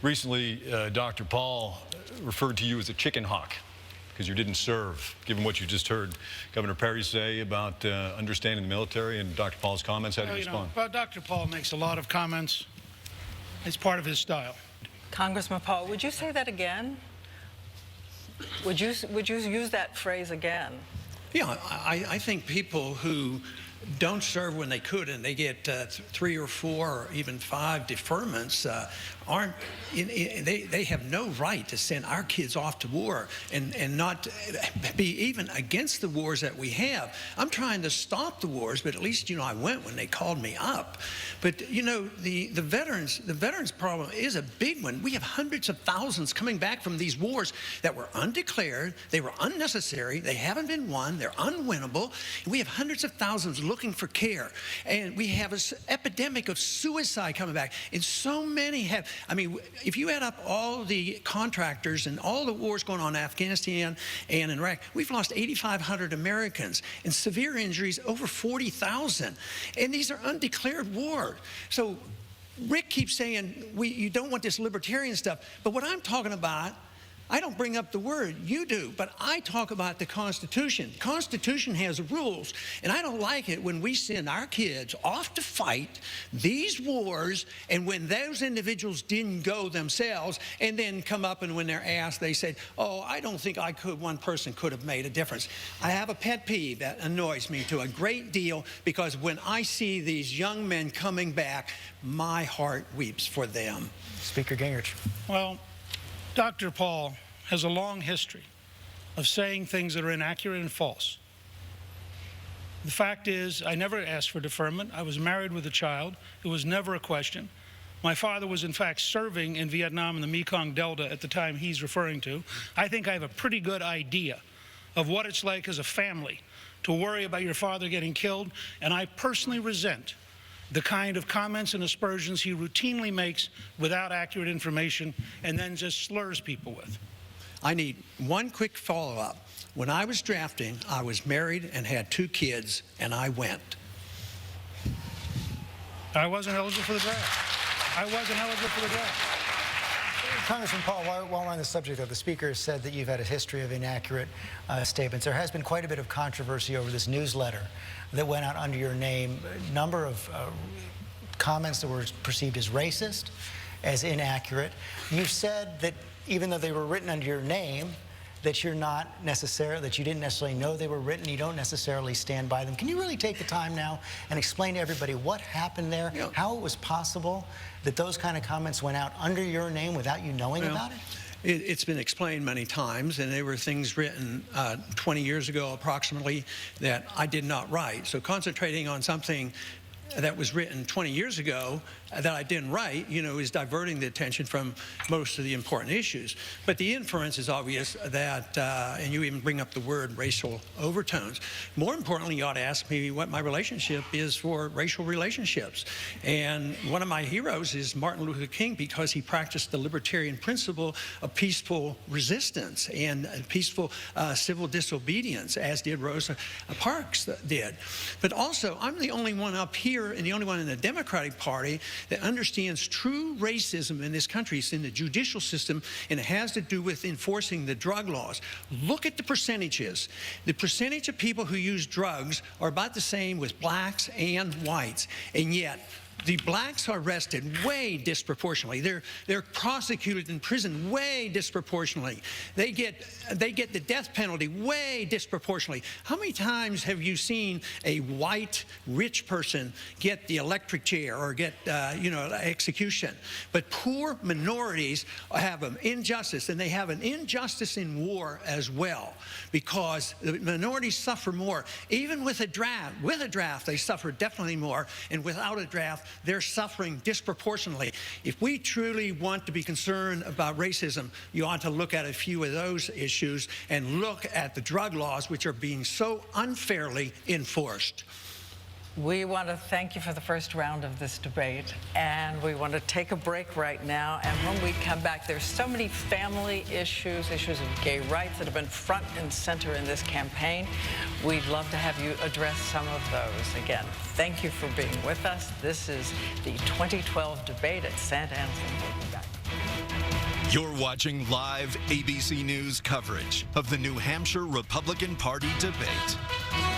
Recently, Dr. Paul referred to you as a chicken hawk because you didn't serve. Given what you just heard Governor Perry say about understanding the military and Dr. Paul's comments, how do you respond? Well, Dr. Paul makes a lot of comments. It's part of his style. Congressman Paul, would you say that again? Would you use that phrase again? Yeah, I think people who don't serve when they could and they get 3 or 4 or even 5 deferments they have no right to send our kids off to war and not be even against the wars that we have. I'm trying to stop the wars, but at least, you know, I went when they called me up. But, you know, the veterans problem is a big one. We have hundreds of thousands coming back from these wars that were undeclared, they were unnecessary, they haven't been won, they're unwinnable. We have hundreds of thousands looking for care. And we have an epidemic of suicide coming back. And so many have, I mean, if you add up all the contractors and all the wars going on in Afghanistan and in Iraq, we've lost 8,500 Americans and severe injuries over 40,000. And these are undeclared wars. So Rick keeps saying, you don't want this libertarian stuff. But what I'm talking about, I don't bring up the word, you do, but I talk about the Constitution. The Constitution has rules, and I don't like it when we send our kids off to fight these wars, and when those individuals didn't go themselves, and then come up and when they're asked, they say, oh, I don't think one person could have made a difference. I have a pet peeve that annoys me to a great deal, because when I see these young men coming back, my heart weeps for them. Speaker Gingrich. Well, Dr. Paul has a long history of saying things that are inaccurate and false. The fact is, I never asked for deferment. I was married with a child. It was never a question. My father was, in fact, serving in Vietnam in the Mekong Delta at the time he's referring to. I think I have a pretty good idea of what it's like as a family to worry about your father getting killed, and I personally resent the kind of comments and aspersions he routinely makes without accurate information and then just slurs people with. I need one quick follow-up. When I was drafting, I was married and had 2 kids, and I went. I wasn't eligible for the draft. I wasn't eligible for the draft. Congressman Paul, while we're on the subject of the Speaker has said that you've had a history of inaccurate statements. There has been quite a bit of controversy over this newsletter that went out under your name. A number of comments that were perceived as racist, as inaccurate. You said that even though they were written under your name, that you didn't necessarily know they were written, you don't necessarily stand by them. Can you really take the time now and explain to everybody what happened there, how it was possible that those kind of comments went out under your name without you knowing about it? It's been explained many times, and there were things written 20 years ago approximately that I did not write. So concentrating on something that was written 20 years ago that I didn't write, you know, is diverting the attention from most of the important issues. But the inference is obvious that, and you even bring up the word racial overtones. More importantly, you ought to ask me what my relationship is for racial relationships. And one of my heroes is Martin Luther King, because he practiced the libertarian principle of peaceful resistance and peaceful civil disobedience, as did Rosa Parks did. But also, I'm the only one up here and the only one in the Democratic Party that understands true racism in this country. It's in the judicial system, and it has to do with enforcing the drug laws. Look at the percentages. The percentage of people who use drugs are about the same with blacks and whites, and yet the blacks are arrested way disproportionately. They're prosecuted in prison way disproportionately. They get the death penalty way disproportionately. How many times have you seen a white rich person get the electric chair or get execution? But poor minorities have an injustice, and they have an injustice in war as well, because the minorities suffer more. Even with a draft, they suffer definitely more, and without a draft, they're suffering disproportionately. If we truly want to be concerned about racism, you ought to look at a few of those issues and look at the drug laws, which are being so unfairly enforced. We want to thank you for the first round of this debate, and we want to take a break right now. And when we come back, there's so many family issues of gay rights that have been front and center in this campaign. We'd love to have you address some of those. Again, thank you for being with us. This is the 2012 debate at St. Anselm. We'll be back. You're watching live ABC News coverage of the New Hampshire Republican Party debate.